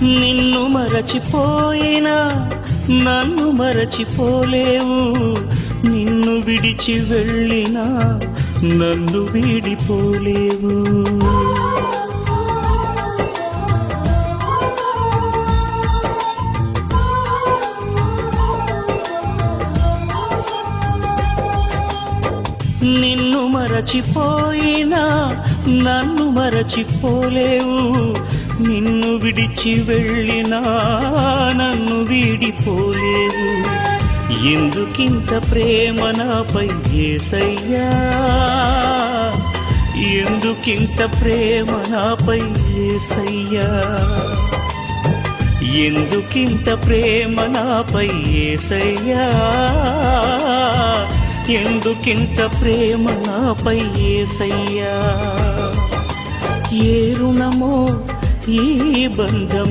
నిన్ను మరచిపోయినా నన్ను మరచిపోలేవు, నిన్ను విడిచి వెళ్ళినా నన్ను వీడిపోలేవు. నిన్ను మరచిపోయినా నన్ను మరచిపోలేవు, నిన్ను విడిచి వెళ్ళినా నన్ను వీడిపోలేవు. ఎందుకింత ప్రేమ నాపై యేసయ్యా, ఎందుకింత ప్రేమ నాపై యేసయ్యా, ఎందుకింత ప్రేమ నాపై యేసయ్యా, ఎందుకింత ప్రేమ నాపై యేసయ్యా. ఏ రుణమో ఈ బంధము